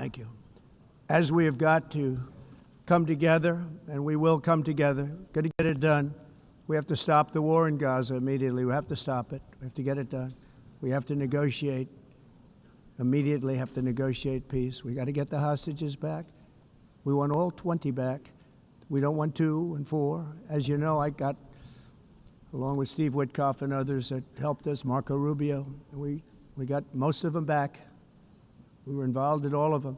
Thank you. As we have got to come together, and we will come together, got to get it done. We have to stop the war in Gaza immediately. We have to stop it. We have to get it done. We have to negotiate, immediately have to negotiate peace. We got to get the hostages back. We want all 20 back. We don't want 2 and 4. As you know, I got, along with Steve Witkoff and others that helped us, Marco Rubio, we got most of them back. We were involved in all of them.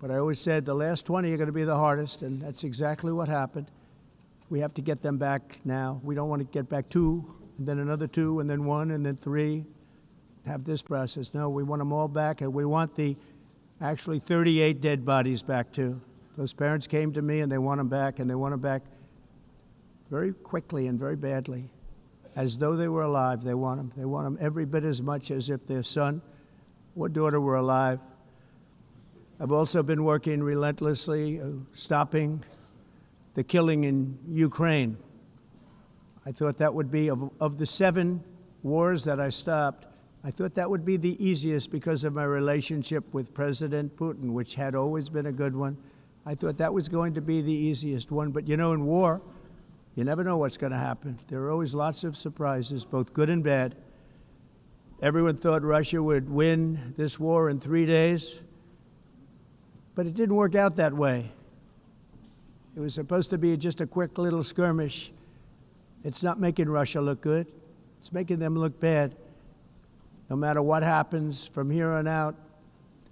But I always said the last 20 are going to be the hardest, and that's exactly what happened. We have to get them back now. We don't want to get back 2, and then another 2, and then 1, and then 3. Have this process. No, we want them all back, and we want the actually 38 dead bodies back too. Those parents came to me, and they want them back, and they want them back very quickly and very badly. As though they were alive, they want them. They want them every bit as much as if their son or daughter were alive. I've also been working relentlessly, stopping the killing in Ukraine. I thought that would be, of the 7 wars that I stopped, I thought that would be the easiest because of my relationship with President Putin, which had always been a good one. I thought that was going to be the easiest one. But you know, in war, you never know what's going to happen. There are always lots of surprises, both good and bad. Everyone thought Russia would win this war in 3 days, but it didn't work out that way. It was supposed to be just a quick little skirmish. It's not making Russia look good. It's making them look bad. No matter what happens from here on out,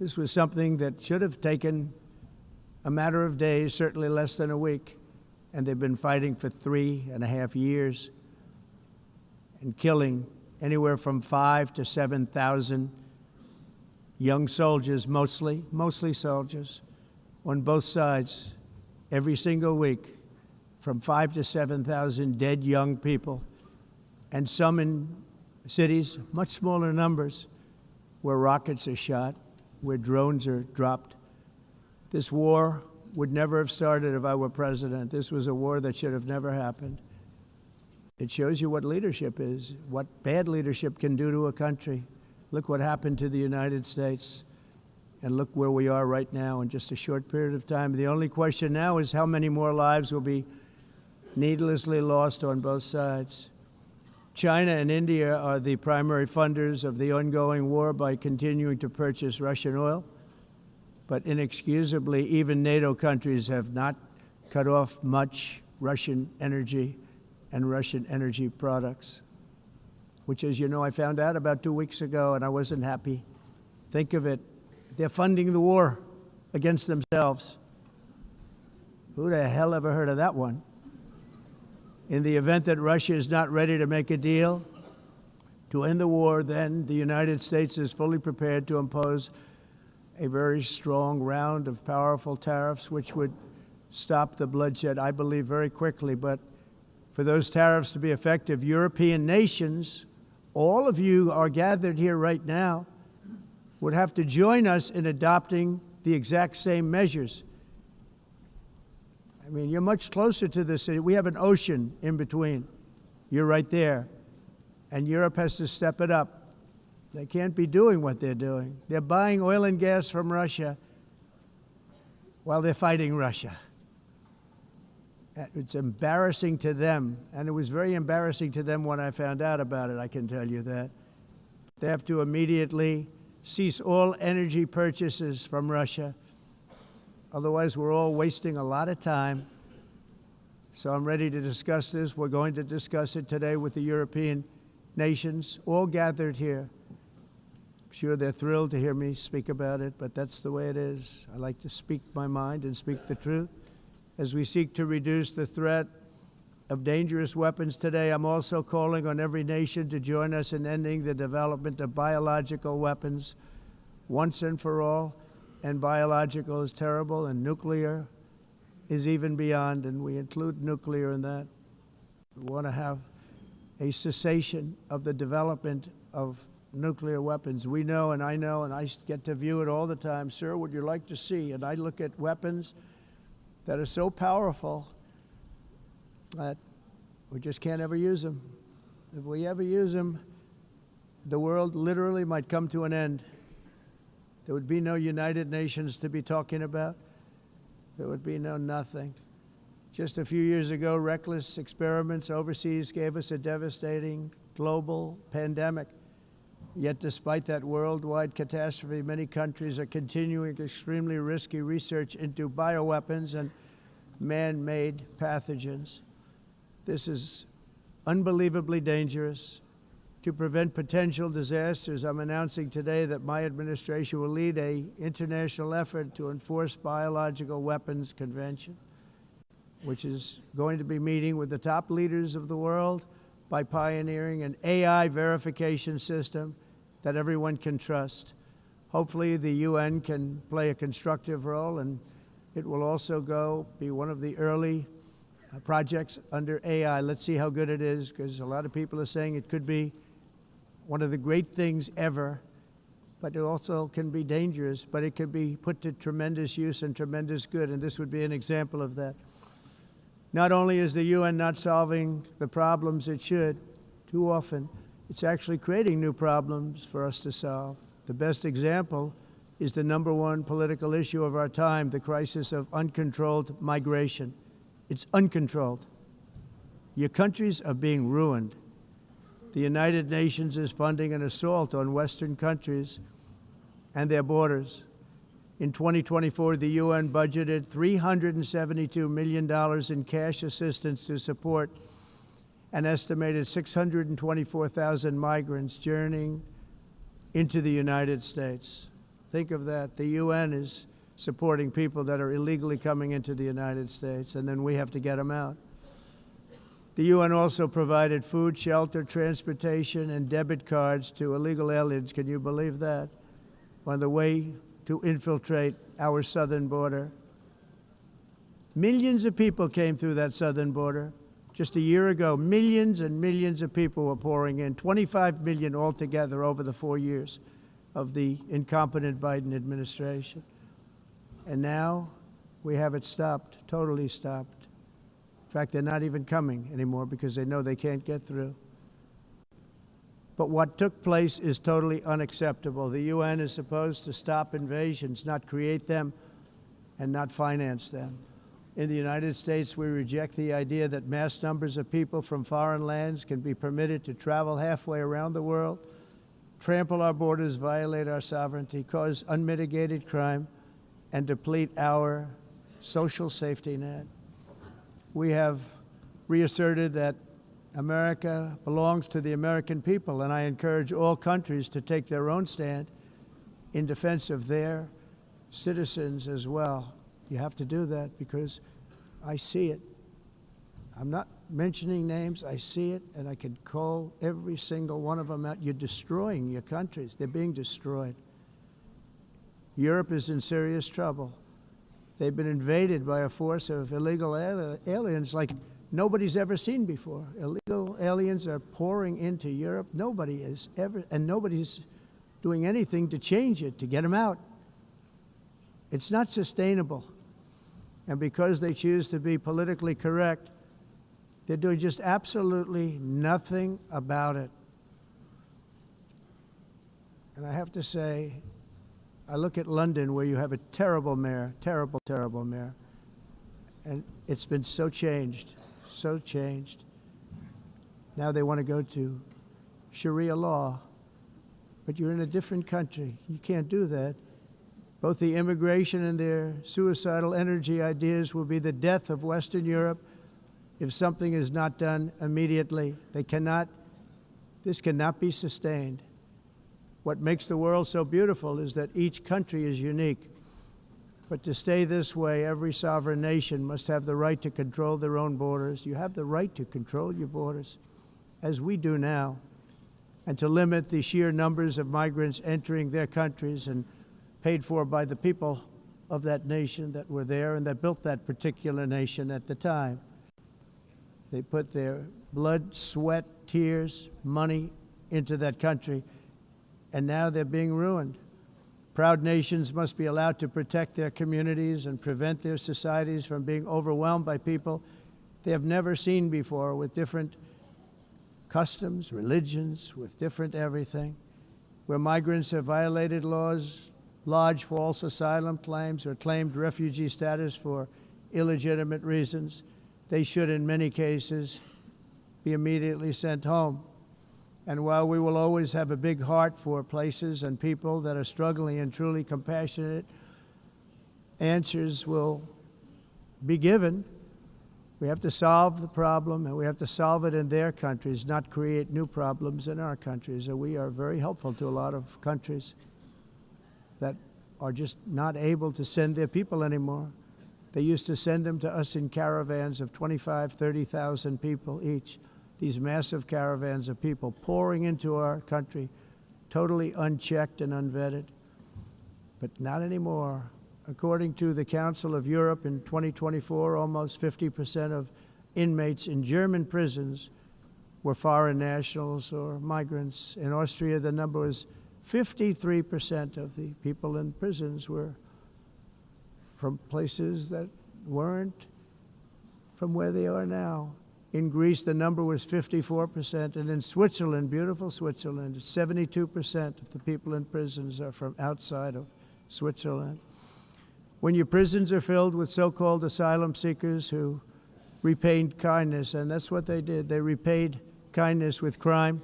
this was something that should have taken a matter of days, certainly less than a week. And they've been fighting for 3.5 years and killing anywhere from 5,000 to 7,000 young soldiers, mostly soldiers, on both sides, every single week, from 5,000 to 7,000 dead young people, and some in cities, much smaller numbers, where rockets are shot, where drones are dropped. This war would never have started if I were president. This was a war that should have never happened. It shows you what leadership is, what bad leadership can do to a country. Look what happened to the United States, and look where we are right now in just a short period of time. The only question now is how many more lives will be needlessly lost on both sides. China and India are the primary funders of the ongoing war by continuing to purchase Russian oil. But inexcusably, even NATO countries have not cut off much Russian energy and Russian energy products, which, as you know, I found out about 2 weeks ago, and I wasn't happy. Think of it. They're funding the war against themselves. Who the hell ever heard of that one? In the event that Russia is not ready to make a deal to end the war, then the United States is fully prepared to impose a very strong round of powerful tariffs, which would stop the bloodshed, I believe, very quickly. But for those tariffs to be effective, European nations, all of you are gathered here right now, would have to join us in adopting the exact same measures. I mean, you're much closer to this. We have an ocean in between. You're right there. And Europe has to step it up. They can't be doing what they're doing. They're buying oil and gas from Russia while they're fighting Russia. It's embarrassing to them, and it was very embarrassing to them when I found out about it, I can tell you that. They have to immediately cease all energy purchases from Russia. Otherwise, we're all wasting a lot of time. So I'm ready to discuss this. We're going to discuss it today with the European nations, all gathered here. I'm sure they're thrilled to hear me speak about it, but that's the way it is. I like to speak my mind and speak the truth. As we seek to reduce the threat of dangerous weapons today, I'm also calling on every nation to join us in ending the development of biological weapons once and for all. And biological is terrible, and nuclear is even beyond, and we include nuclear in that. We want to have a cessation of the development of nuclear weapons. We know, and I get to view it all the time. Sir, would you like to see? And I look at weapons that are so powerful that we just can't ever use them. If we ever use them, the world literally might come to an end. There would be no United Nations to be talking about. There would be no nothing. Just a few years ago, reckless experiments overseas gave us a devastating global pandemic. Yet despite that worldwide catastrophe, many countries are continuing extremely risky research into bioweapons and man-made pathogens. This is unbelievably dangerous. To prevent potential disasters, I'm announcing today that my administration will lead an international effort to enforce Biological Weapons Convention, which is going to be meeting with the top leaders of the world by pioneering an AI verification system that everyone can trust. Hopefully the UN can play a constructive role, and it will also be one of the early projects under AI. Let's see how good it is, because a lot of people are saying it could be one of the great things ever, but it also can be dangerous, but it can be put to tremendous use and tremendous good, and this would be an example of that. Not only is the UN not solving the problems it should, too often, it's actually creating new problems for us to solve. The best example is the #1 political issue of our time, the crisis of uncontrolled migration. It's uncontrolled. Your countries are being ruined. The United Nations is funding an assault on Western countries and their borders. In 2024, the UN budgeted $372 million in cash assistance to support an estimated 624,000 migrants journeying into the United States. Think of that. The UN is supporting people that are illegally coming into the United States, and then we have to get them out. The UN also provided food, shelter, transportation, and debit cards to illegal aliens. Can you believe that? On the way to infiltrate our southern border. Millions of people came through that southern border. Just a year ago, millions and millions of people were pouring in, 25 million altogether over the 4 years of the incompetent Biden administration. And now we have it stopped, totally stopped. In fact, they're not even coming anymore because they know they can't get through. But what took place is totally unacceptable. The UN is supposed to stop invasions, not create them and not finance them. In the United States, we reject the idea that mass numbers of people from foreign lands can be permitted to travel halfway around the world, trample our borders, violate our sovereignty, cause unmitigated crime, and deplete our social safety net. We have reasserted that America belongs to the American people, and I encourage all countries to take their own stand in defense of their citizens as well. You have to do that because I see it. I'm not mentioning names. I see it, and I can call every single one of them out. You're destroying your countries. They're being destroyed. Europe is in serious trouble. They've been invaded by a force of illegal aliens like nobody's ever seen before. Illegal aliens are pouring into Europe. Nobody is ever, and nobody's doing anything to change it, to get them out. It's not sustainable. And because they choose to be politically correct, they're doing just absolutely nothing about it. And I have to say, I look at London, where you have a terrible mayor, terrible, terrible mayor, and it's been so changed, so changed. Now they want to go to Sharia law, but you're in a different country. You can't do that. Both the immigration and their suicidal energy ideas will be the death of Western Europe if something is not done immediately. This cannot be sustained. What makes the world so beautiful is that each country is unique. But to stay this way, every sovereign nation must have the right to control their own borders. You have the right to control your borders, as we do now, and to limit the sheer numbers of migrants entering their countries and paid for by the people of that nation that were there and that built that particular nation at the time. They put their blood, sweat, tears, money into that country, and now they're being ruined. Proud nations must be allowed to protect their communities and prevent their societies from being overwhelmed by people they have never seen before, with different customs, religions, with different everything. Where migrants have violated laws lodged false asylum claims or claimed refugee status for illegitimate reasons, they should, in many cases, be immediately sent home. And while we will always have a big heart for places and people that are struggling and truly compassionate, answers will be given. We have to solve the problem, and we have to solve it in their countries, not create new problems in our countries. And we are very helpful to a lot of countries that are just not able to send their people anymore. They used to send them to us in caravans of 25, 30,000 people each. These massive caravans of people pouring into our country, totally unchecked and unvetted. But not anymore. According to the Council of Europe in 2024, almost 50% of inmates in German prisons were foreign nationals or migrants. In Austria, the number was 53% of the people in prisons were from places that weren't from where they are now. In Greece, the number was 54%, and in Switzerland, beautiful Switzerland, 72% of the people in prisons are from outside of Switzerland. When your prisons are filled with so-called asylum seekers who repaid kindness, and that's what they did, they repaid kindness with crime,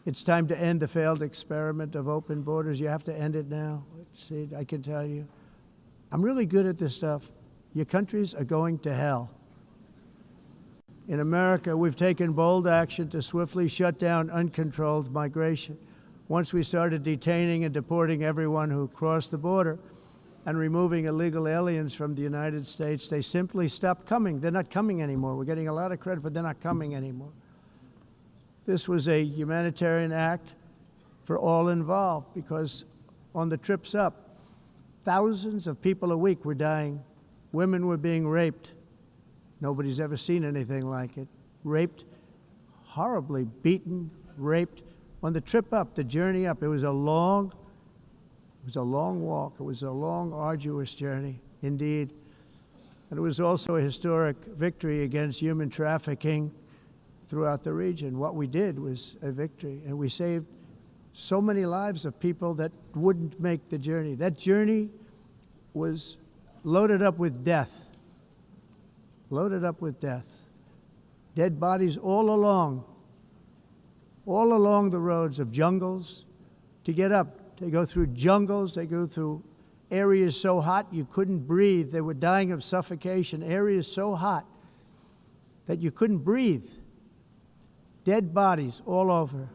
it's time to end the failed experiment of open borders. You have to end it now. See, I can tell you, I'm really good at this stuff. Your countries are going to hell. In America, we've taken bold action to swiftly shut down uncontrolled migration. Once we started detaining and deporting everyone who crossed the border and removing illegal aliens from the United States, they simply stopped coming. They're not coming anymore. We're getting a lot of credit, but they're not coming anymore. This was a humanitarian act for all involved, because on the trips up, thousands of people a week were dying. Women were being raped. Nobody's ever seen anything like it. Raped, horribly beaten, raped. On the trip up, the journey up, it was a long walk. It was a long, arduous journey, indeed. And it was also a historic victory against human trafficking throughout the region. What we did was a victory, and we saved so many lives of people that wouldn't make the journey. That journey was loaded up with death. Loaded up with death. Dead bodies all along the roads of jungles to get up. They go through jungles, they go through areas so hot you couldn't breathe. They were dying of suffocation, areas so hot that you couldn't breathe. Dead bodies all over.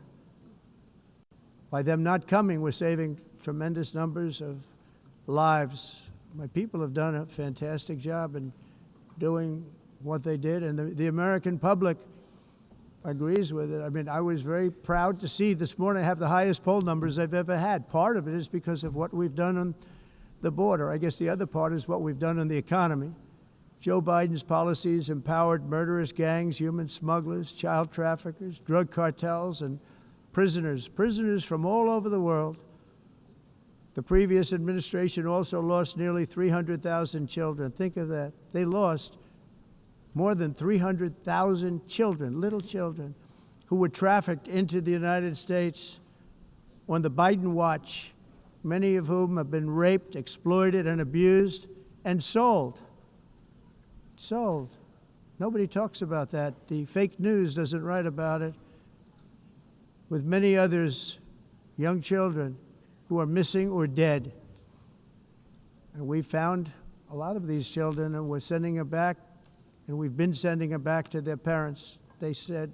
By them not coming, we're saving tremendous numbers of lives. My people have done a fantastic job in doing what they did, and the American public agrees with it. I mean, I was very proud to see this morning I have the highest poll numbers I've ever had. Part of it is because of what we've done on the border. I guess the other part is what we've done on the economy. Joe Biden's policies empowered murderous gangs, human smugglers, child traffickers, drug cartels, and prisoners from all over the world. The previous administration also lost nearly 300,000 children. Think of that. They lost more than 300,000 children, little children, who were trafficked into the United States on the Biden watch, many of whom have been raped, exploited, and abused, and sold. Sold. Nobody talks about that. The fake news doesn't write about it. With many others, young children who are missing or dead. And we found a lot of these children, and we're sending them back, and we've been sending them back to their parents. They said,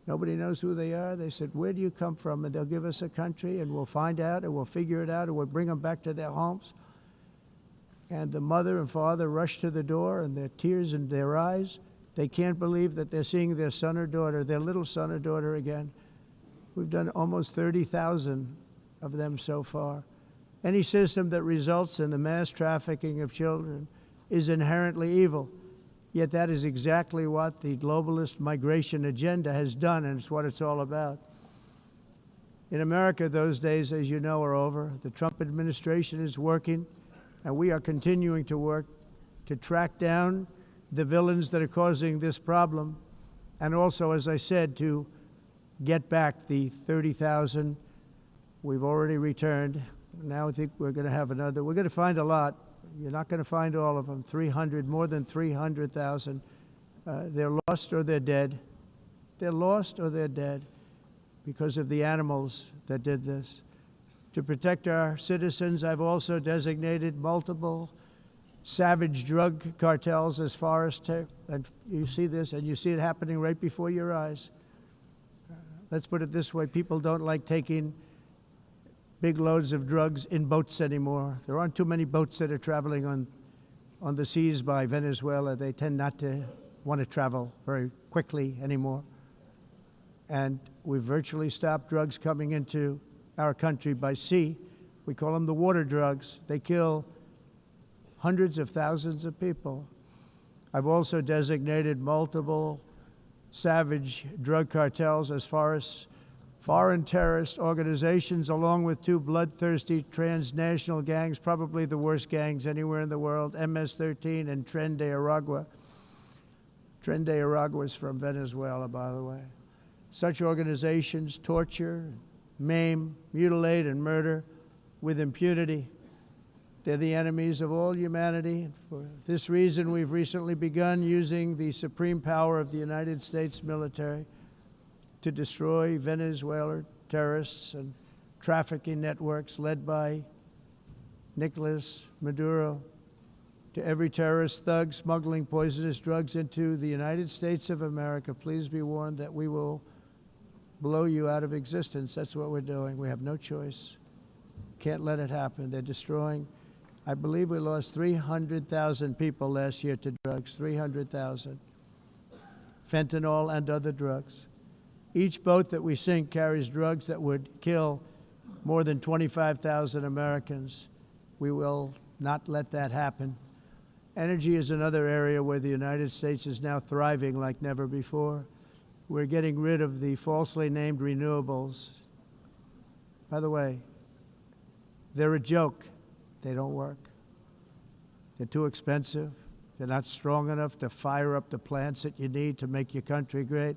nobody knows who they are. They said, where do you come from? And they'll give us a country, and we'll find out, and we'll figure it out, and we'll bring them back to their homes. And the mother and father rush to the door, and their tears in their eyes. They can't believe that they're seeing their son or daughter, their little son or daughter again. We've done almost 30,000 of them so far. Any system that results in the mass trafficking of children is inherently evil. Yet that is exactly what the globalist migration agenda has done, and it's what it's all about. In America, those days, as you know, are over. The Trump administration is working, and we are continuing to work to track down the villains that are causing this problem, and also, as I said, to get back the 30,000 we've already returned. Now I think we're going to have another. We're going to find a lot. You're not going to find all of them. 300, more than 300,000. They're lost or they're dead. They're lost or they're dead because of the animals that did this. To protect our citizens, I've also designated multiple savage drug cartels as forest. And you see this, and you see it happening right before your eyes. Let's put it this way. People don't like taking big loads of drugs in boats anymore. There aren't too many boats that are traveling on the seas by Venezuela. They tend not to want to travel very quickly anymore. And we've virtually stopped drugs coming into our country by sea. We call them the water drugs. They kill hundreds of thousands of people. I've also designated multiple savage drug cartels as far as foreign terrorist organizations, along with two bloodthirsty transnational gangs, probably the worst gangs anywhere in the world, MS-13 and Tren de Aragua. Tren de Aragua is from Venezuela, by the way. Such organizations torture, maim, mutilate, and murder with impunity. They're the enemies of all humanity. And for this reason, we've recently begun using the supreme power of the United States military to destroy Venezuelan terrorists and trafficking networks led by Nicolas Maduro. To every terrorist thug smuggling poisonous drugs into the United States of America, please be warned that we will blow you out of existence. That's what we're doing. We have no choice. Can't let it happen. They're destroying. I believe we lost 300,000 people last year to drugs, 300,000. Fentanyl and other drugs. Each boat that we sink carries drugs that would kill more than 25,000 Americans. We will not let that happen. Energy is another area where the United States is now thriving like never before. We're getting rid of the falsely named renewables. By the way, they're a joke. They don't work. They're too expensive. They're not strong enough to fire up the plants that you need to make your country great.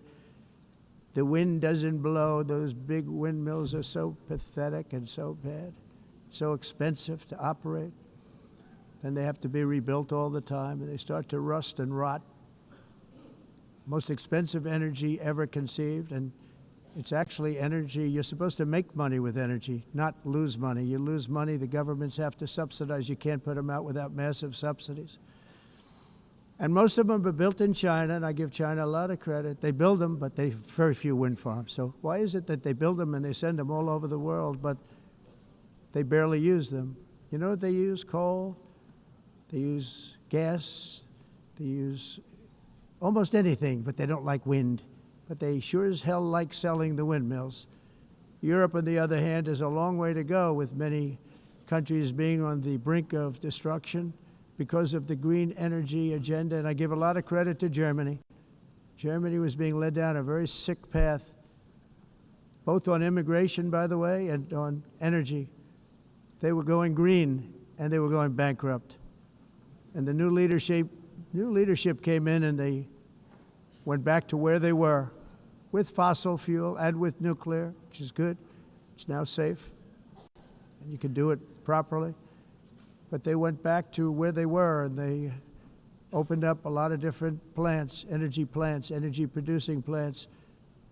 The wind doesn't blow. Those big windmills are so pathetic and so bad, so expensive to operate. And they have to be rebuilt all the time, and they start to rust and rot. Most expensive energy ever conceived, and it's actually energy. You're supposed to make money with energy, not lose money. You lose money, the governments have to subsidize. You can't put them out without massive subsidies. And most of them are built in China, and I give China a lot of credit. They build them, but they have very few wind farms. So why is it that they build them and they send them all over the world, but they barely use them? You know what they use? Coal. They use gas. They use almost anything, but they don't like wind. But they sure as hell like selling the windmills. Europe, on the other hand, has a long way to go, with many countries being on the brink of destruction because of the green energy agenda. And I give a lot of credit to Germany. Germany was being led down a very sick path, both on immigration, by the way, and on energy. They were going green, and they were going bankrupt. And the new leadership came in, and they went back to where they were with fossil fuel and with nuclear, which is good. It's now safe, and you can do it properly. But they went back to where they were, and they opened up a lot of different plants, energy-producing plants,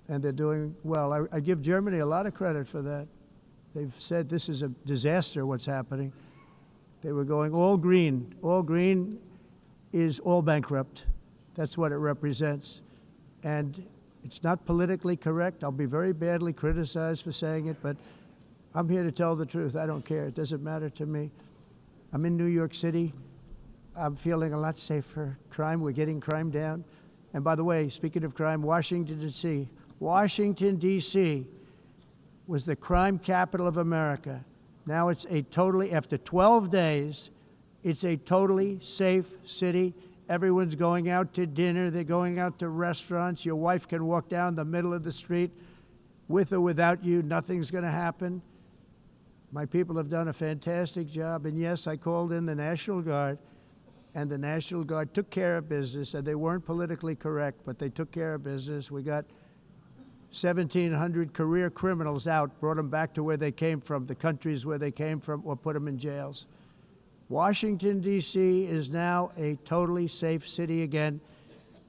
and they're doing well. I give Germany a lot of credit for that. They've said this is a disaster, what's happening. They were going all green. All green is all bankrupt. That's what it represents. And it's not politically correct. I'll be very badly criticized for saying it, but I'm here to tell the truth. I don't care. It doesn't matter to me. I'm in New York City. I'm feeling a lot safer. Crime, we're getting crime down. And by the way, speaking of crime, Washington, D.C. was the crime capital of America. Now it's after 12 days, it's a totally safe city. Everyone's going out to dinner. They're going out to restaurants. Your wife can walk down the middle of the street with or without you. Nothing's going to happen. My people have done a fantastic job. And yes, I called in the National Guard, and the National Guard took care of business. And they weren't politically correct, but they took care of business. We got 1,700 career criminals out, brought them back to where they came from, the countries where they came from, or put them in jails. Washington, D.C. is now a totally safe city again,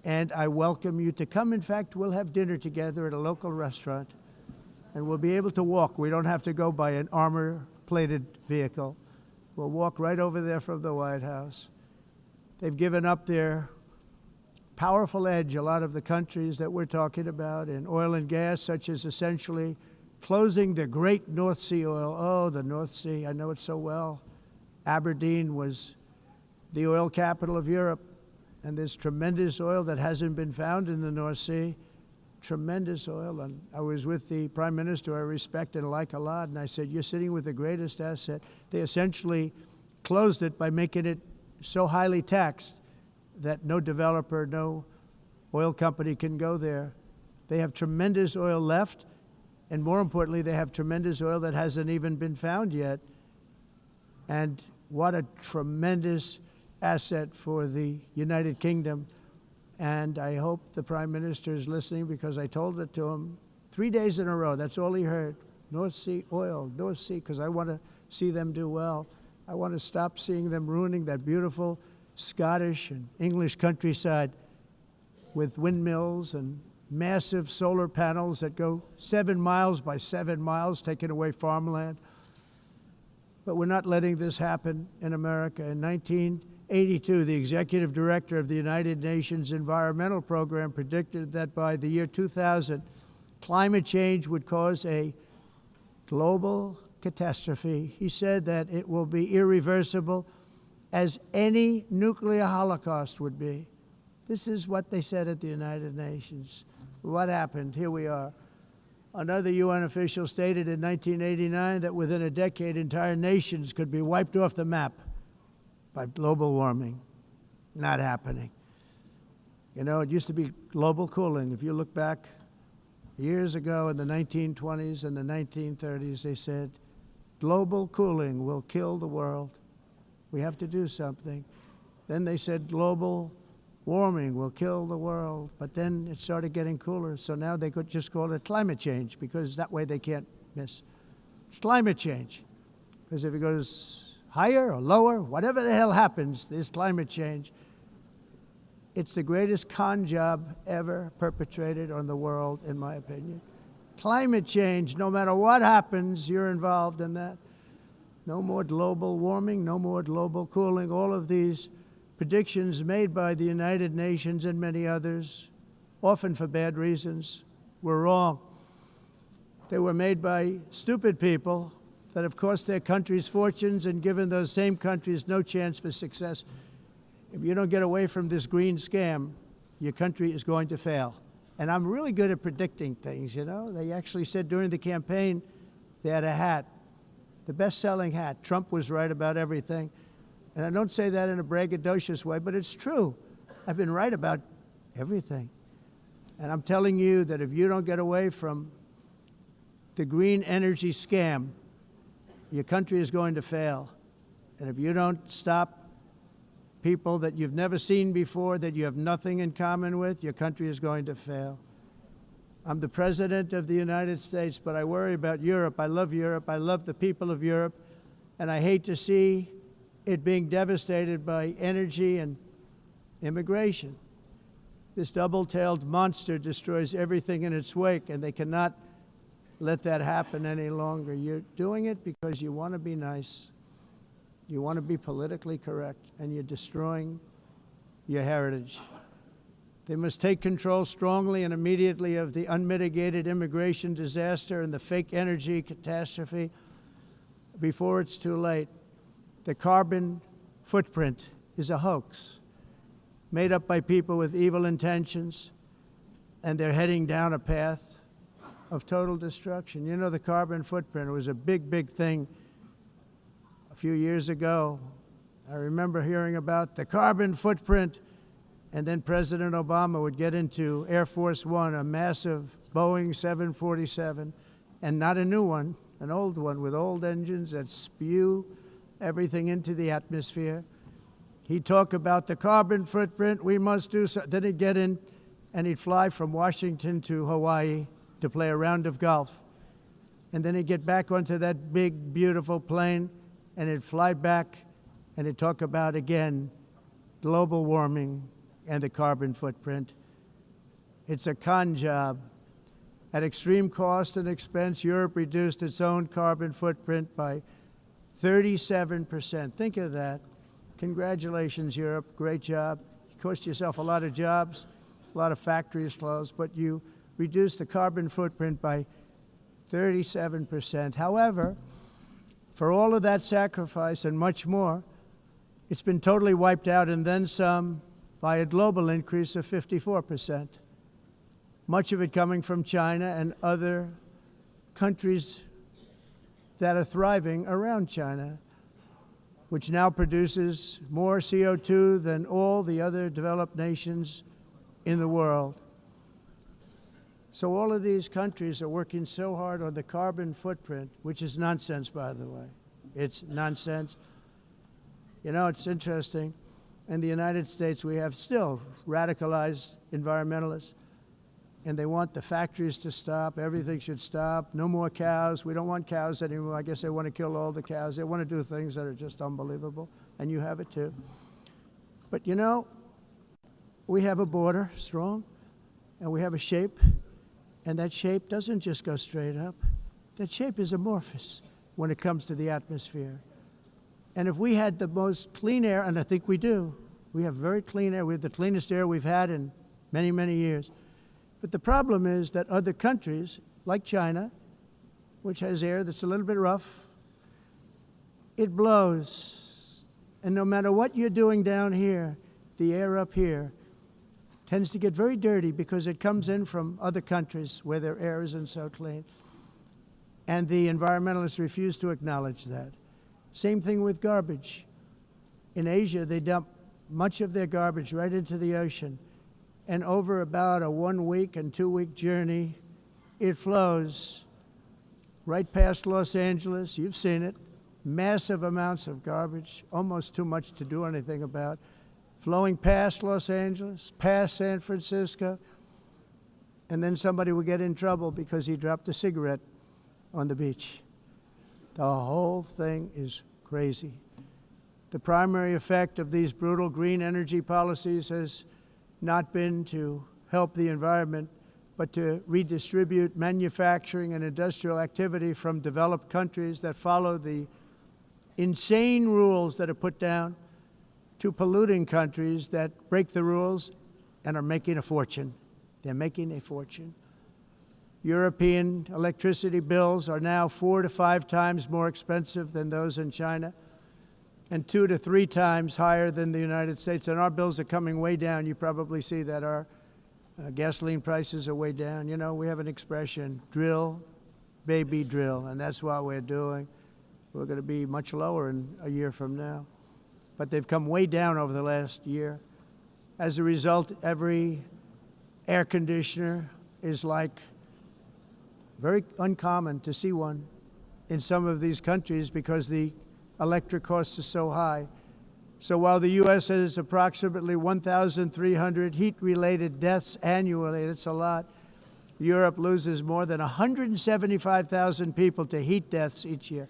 and I welcome you to come. In fact, we'll have dinner together at a local restaurant, and we'll be able to walk. We don't have to go by an armor-plated vehicle. We'll walk right over there from the White House. They've given up their powerful edge, a lot of the countries that we're talking about, in oil and gas, such as essentially closing the great North Sea oil. Oh, the North Sea, I know it so well. Aberdeen was the oil capital of Europe, and there's tremendous oil that hasn't been found in the North Sea. Tremendous oil. And I was with the Prime Minister I respect and like a lot, and I said, you're sitting with the greatest asset. They essentially closed it by making it so highly taxed that no developer, no oil company can go there. They have tremendous oil left, and more importantly, they have tremendous oil that hasn't even been found yet. And what a tremendous asset for the United Kingdom. And I hope the Prime Minister is listening, because I told it to him 3 days in a row. That's all he heard. North Sea oil, North Sea, because I want to see them do well. I want to stop seeing them ruining that beautiful Scottish and English countryside with windmills and massive solar panels that go 7 miles by 7 miles, taking away farmland. But we're not letting this happen in America. In 1982, the executive director of the United Nations Environmental Program predicted that by the year 2000, climate change would cause a global catastrophe. He said that it will be irreversible, as any nuclear holocaust would be. This is what they said at the United Nations. What happened? Here we are. Another UN official stated in 1989 that within a decade, entire nations could be wiped off the map by global warming. Not happening. You know, it used to be global cooling. If you look back years ago in the 1920s and the 1930s, they said, global cooling will kill the world. We have to do something. Then they said global warming will kill the world, but then it started getting cooler, so now they could just call it climate change, because that way they can't miss. It's climate change, because if it goes higher or lower, whatever the hell happens, there's climate change. It's the greatest con job ever perpetrated on the world, in my opinion. Climate change, no matter what happens, you're involved in that. No more global warming, no more global cooling. All of these predictions made by the United Nations and many others, often for bad reasons, were wrong. They were made by stupid people that have cost their countries fortunes and given those same countries no chance for success. If you don't get away from this green scam, your country is going to fail. And I'm really good at predicting things, you know. They actually said during the campaign, they had a hat, the best-selling hat. Trump was right about everything. And I don't say that in a braggadocious way, but it's true. I've been right about everything. And I'm telling you that if you don't get away from the green energy scam, your country is going to fail. And if you don't stop people that you've never seen before, that you have nothing in common with, your country is going to fail. I'm the President of the United States, but I worry about Europe. I love Europe. I love the people of Europe. And I hate to see it being devastated by energy and immigration. This double-tailed monster destroys everything in its wake, and they cannot let that happen any longer. You're doing it because you want to be nice. You want to be politically correct, and you're destroying your heritage. They must take control strongly and immediately of the unmitigated immigration disaster and the fake energy catastrophe before it's too late. The carbon footprint is a hoax made up by people with evil intentions, and they're heading down a path of total destruction. You know, the carbon footprint, it was a big, big thing a few years ago. I remember hearing about the carbon footprint, and then President Obama would get into Air Force One, a massive Boeing 747, and not a new one, an old one with old engines that spew everything into the atmosphere. He'd talk about the carbon footprint, we must do so. Then he'd get in and he'd fly from Washington to Hawaii to play a round of golf. And then he'd get back onto that big, beautiful plane, and he'd fly back, and he'd talk about, again, global warming and the carbon footprint. It's a con job. At extreme cost and expense, Europe reduced its own carbon footprint by 37%. Think of that. Congratulations, Europe. Great job. You cost yourself a lot of jobs, a lot of factories closed, but you reduced the carbon footprint by 37%. However, for all of that sacrifice and much more, it's been totally wiped out and then some by a global increase of 54%. Much of it coming from China and other countries that are thriving around China, which now produces more CO2 than all the other developed nations in the world. So all of these countries are working so hard on the carbon footprint, which is nonsense, by the way. It's nonsense. You know, it's interesting. In the United States, we have still radicalized environmentalists, and they want the factories to stop. Everything should stop. No more cows. We don't want cows anymore. I guess they want to kill all the cows. They want to do things that are just unbelievable, and you have it too. But you know, we have a border, strong, and we have a shape, and that shape doesn't just go straight up. That shape is amorphous when it comes to the atmosphere. And if we had the most clean air, and I think we do, we have very clean air. We have the cleanest air we've had in many, many years. But the problem is that other countries, like China, which has air that's a little bit rough, it blows. And no matter what you're doing down here, the air up here tends to get very dirty because it comes in from other countries where their air isn't so clean. And the environmentalists refuse to acknowledge that. Same thing with garbage. In Asia, they dump much of their garbage right into the ocean. And over about a 1 week and 2 week journey, it flows right past Los Angeles. You've seen it. Massive amounts of garbage, almost too much to do anything about, flowing past Los Angeles, past San Francisco, and then somebody will get in trouble because he dropped a cigarette on the beach. The whole thing is crazy. The primary effect of these brutal green energy policies has not been to help the environment, but to redistribute manufacturing and industrial activity from developed countries that follow the insane rules that are put down to polluting countries that break the rules and are making a fortune. They're making a fortune. European electricity bills are now 4 to 5 times more expensive than those in China, and 2 to 3 times higher than the United States. And our bills are coming way down. You probably see that our gasoline prices are way down. You know, we have an expression, drill, baby, drill, and that's what we're doing. We're going to be much lower in a year from now. But they've come way down over the last year. As a result, every air conditioner is like very uncommon to see one in some of these countries because the electric costs are so high. So while the U.S. has approximately 1,300 heat-related deaths annually, that's a lot, Europe loses more than 175,000 people to heat deaths each year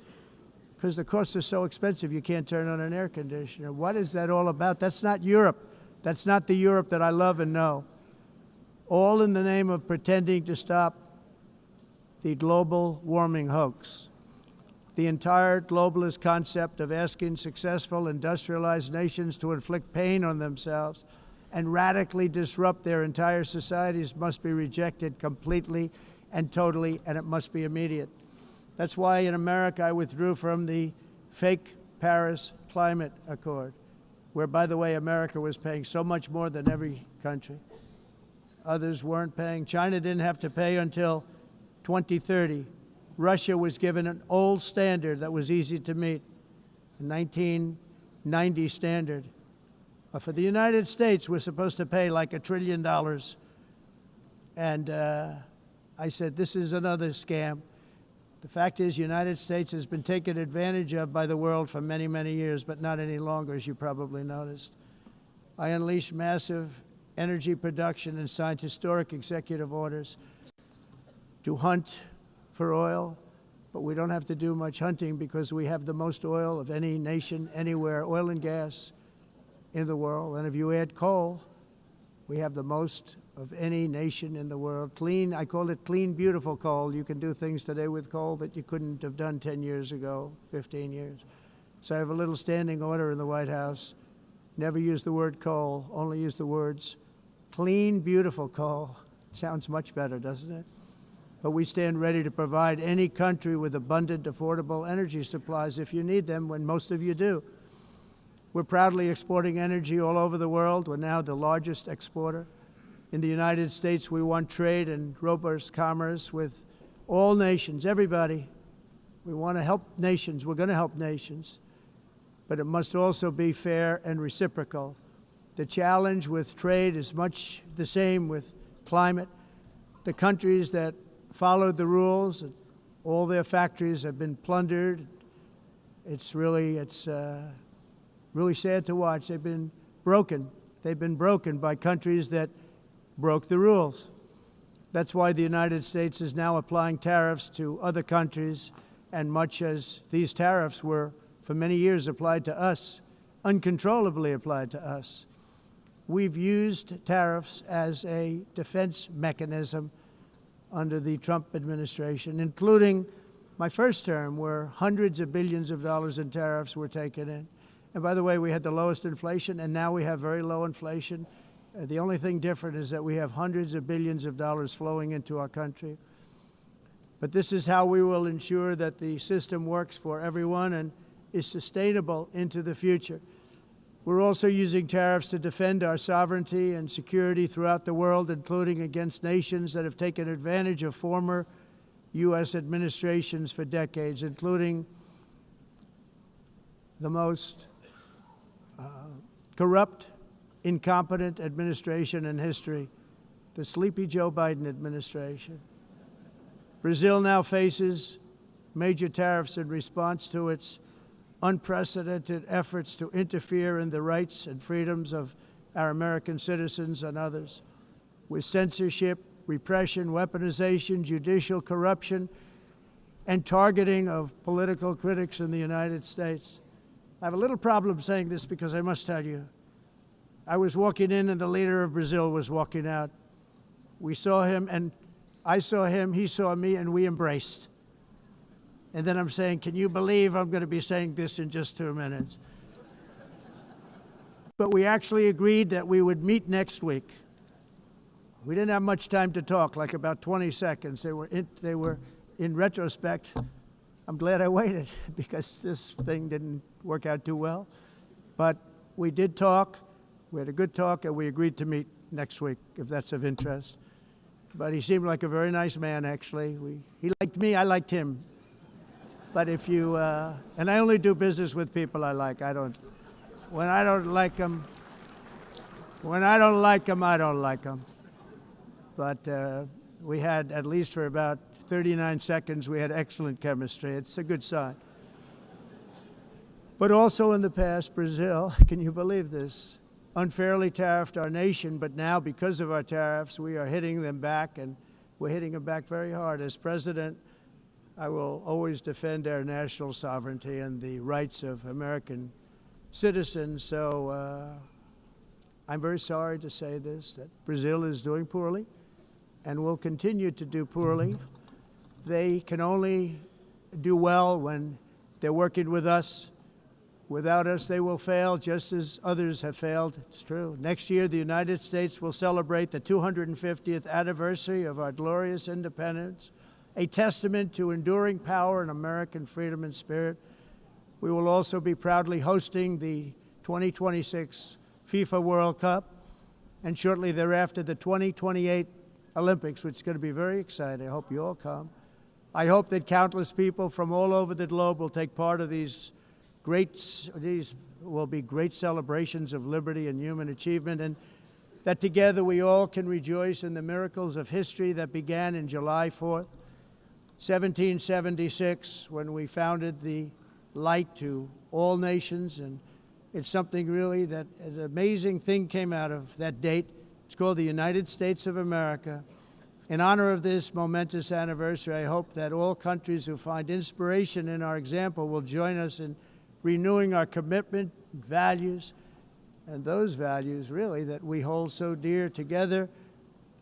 because the costs are so expensive you can't turn on an air conditioner. What is that all about? That's not Europe. That's not the Europe that I love and know. All in the name of pretending to stop the global warming hoax. The entire globalist concept of asking successful industrialized nations to inflict pain on themselves and radically disrupt their entire societies must be rejected completely and totally, and it must be immediate. That's why in America I withdrew from the fake Paris Climate Accord, where, by the way, America was paying so much more than every country. Others weren't paying. China didn't have to pay until 2030. Russia was given an old standard that was easy to meet, a 1990 standard. But for the United States, we're supposed to pay like $1 trillion. And I said, this is another scam. The fact is, the United States has been taken advantage of by the world for many, many years, but not any longer, as you probably noticed. I unleashed massive energy production and signed historic executive orders to hunt for oil, but we don't have to do much hunting because we have the most oil of any nation anywhere, oil and gas in the world. And if you add coal, we have the most of any nation in the world. Clean, I call it clean, beautiful coal. You can do things today with coal that you couldn't have done 10 years ago, 15 years. So I have a little standing order in the White House. Never use the word coal, only use the words clean, beautiful coal. Sounds much better, doesn't it? But we stand ready to provide any country with abundant, affordable energy supplies if you need them, when most of you do. We're proudly exporting energy all over the world. We're now the largest exporter. In the United States, we want trade and robust commerce with all nations, everybody. We want to help nations. We're going to help nations. But it must also be fair and reciprocal. The challenge with trade is much the same with climate. The countries that followed the rules, all their factories have been plundered. It's really sad to watch. They've been broken. They've been broken by countries that broke the rules. That's why the United States is now applying tariffs to other countries, and much as these tariffs were for many years applied to us, uncontrollably applied to us. We've used tariffs as a defense mechanism under the Trump administration, including my first term, where hundreds of billions of dollars in tariffs were taken in. And by the way, we had the lowest inflation, and now we have very low inflation. The only thing different is that we have hundreds of billions of dollars flowing into our country. But this is how we will ensure that the system works for everyone and is sustainable into the future. We're also using tariffs to defend our sovereignty and security throughout the world, including against nations that have taken advantage of former U.S. administrations for decades, including the most corrupt, incompetent administration in history, the sleepy Joe Biden administration. Brazil now faces major tariffs in response to its unprecedented efforts to interfere in the rights and freedoms of our American citizens and others, with censorship, repression, weaponization, judicial corruption, and targeting of political critics in the United States. I have a little problem saying this because I must tell you, I was walking in and the leader of Brazil was walking out. We saw him, and I saw him, he saw me, and we embraced. And then I'm saying, can you believe I'm going to be saying this in just 2 minutes? But we actually agreed that we would meet next week. We didn't have much time to talk, like about 20 seconds. They were in retrospect, I'm glad I waited because this thing didn't work out too well. But we did talk. We had a good talk, and we agreed to meet next week, if that's of interest. But he seemed like a very nice man, actually. He liked me, I liked him. But if you, and I only do business with people I like. When I don't like them, I don't like them. But we had, at least for about 39 seconds, we had excellent chemistry. It's a good sign. But also in the past, Brazil, can you believe this, unfairly tariffed our nation, but now because of our tariffs, we are hitting them back, and we're hitting them back very hard. As president, I will always defend our national sovereignty and the rights of American citizens. So I'm very sorry to say this, that Brazil is doing poorly and will continue to do poorly. They can only do well when they're working with us. Without us, they will fail, just as others have failed. It's true. Next year, the United States will celebrate the 250th anniversary of our glorious independence, a testament to enduring power and American freedom and spirit. We will also be proudly hosting the 2026 FIFA World Cup, and shortly thereafter, the 2028 Olympics, which is going to be very exciting. I hope you all come. I hope that countless people from all over the globe will take part of these will be great celebrations of liberty and human achievement, and that together we all can rejoice in the miracles of history that began in July 4th, 1776, when we founded the light to all nations. And it's something really that an amazing thing came out of that date. It's called the United States of America. In honor of this momentous anniversary, I hope that all countries who find inspiration in our example will join us in renewing our commitment, values, and those values, really, that we hold so dear. Together,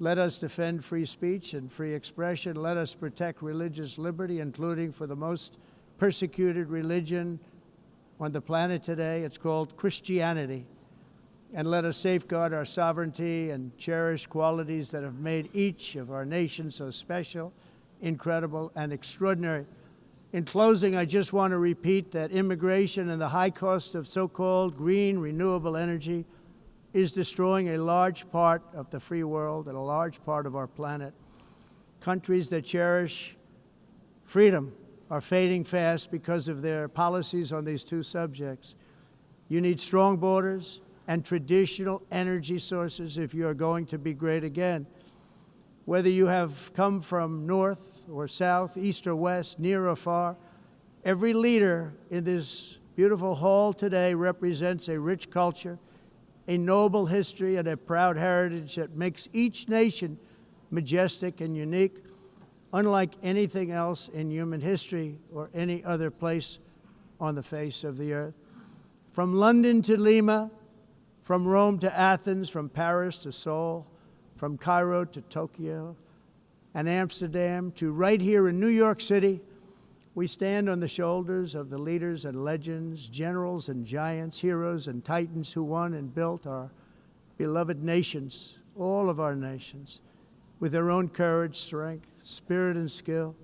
let us defend free speech and free expression. Let us protect religious liberty, including for the most persecuted religion on the planet today. It's called Christianity. And let us safeguard our sovereignty and cherish qualities that have made each of our nations so special, incredible, and extraordinary. In closing, I just want to repeat that immigration and the high cost of so-called green renewable energy is destroying a large part of the free world and a large part of our planet. Countries that cherish freedom are fading fast because of their policies on these two subjects. You need strong borders and traditional energy sources if you are going to be great again. Whether you have come from north or south, east or west, near or far, every leader in this beautiful hall today represents a rich culture, a noble history, and a proud heritage that makes each nation majestic and unique, unlike anything else in human history or any other place on the face of the earth. From London to Lima, from Rome to Athens, from Paris to Seoul, from Cairo to Tokyo and Amsterdam to right here in New York City, we stand on the shoulders of the leaders and legends, generals and giants, heroes and titans who won and built our beloved nations, all of our nations, with their own courage, strength, spirit, and skill.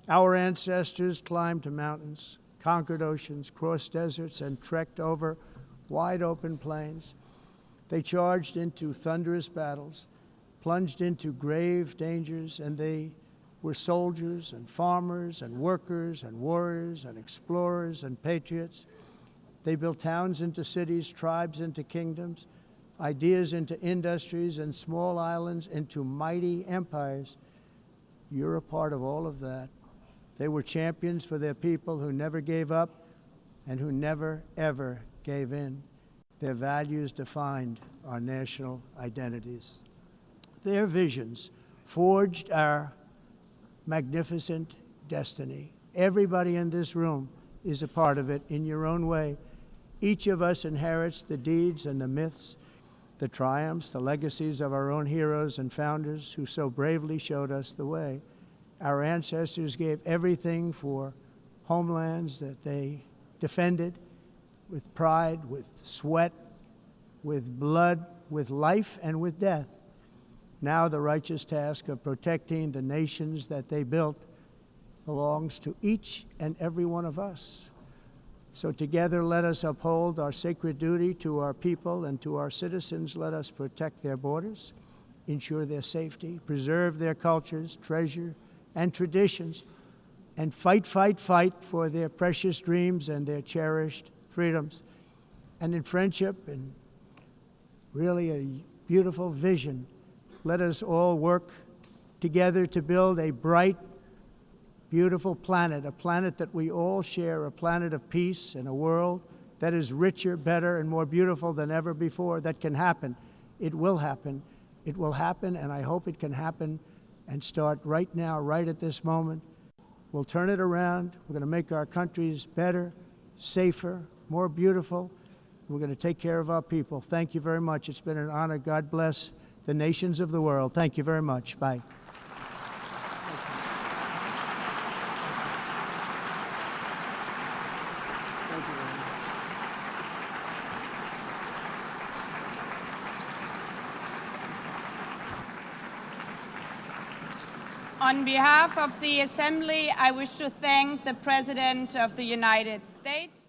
Our ancestors climbed mountains, conquered oceans, crossed deserts, and trekked over wide open plains. They charged into thunderous battles, plunged into grave dangers, and they were soldiers and farmers and workers and warriors and explorers and patriots. They built towns into cities, tribes into kingdoms, ideas into industries, and small islands into mighty empires. You're a part of all of that. They were champions for their people who never gave up and who never, ever gave in. Their values defined our national identities. Their visions forged our magnificent destiny. Everybody in this room is a part of it in your own way. Each of us inherits the deeds and the myths, the triumphs, the legacies of our own heroes and founders who so bravely showed us the way. Our ancestors gave everything for homelands that they defended with pride, with sweat, with blood, with life, and with death. Now the righteous task of protecting the nations that they built belongs to each and every one of us. So together let us uphold our sacred duty to our people and to our citizens. Let us protect their borders, ensure their safety, preserve their cultures, treasure, and traditions, and fight, fight, fight for their precious dreams and their cherished freedoms. And in friendship and really a beautiful vision, let us all work together to build a bright, beautiful planet, a planet that we all share, a planet of peace and a world that is richer, better, and more beautiful than ever before. That can happen. It will happen. It will happen, and I hope it can happen and start right now, right at this moment. We'll turn it around. We're going to make our countries better, safer, more beautiful. We're going to take care of our people. Thank you very much. It's been an honor. God bless the nations of the world. Thank you very much. Bye. On behalf of the Assembly, I wish to thank the President of the United States.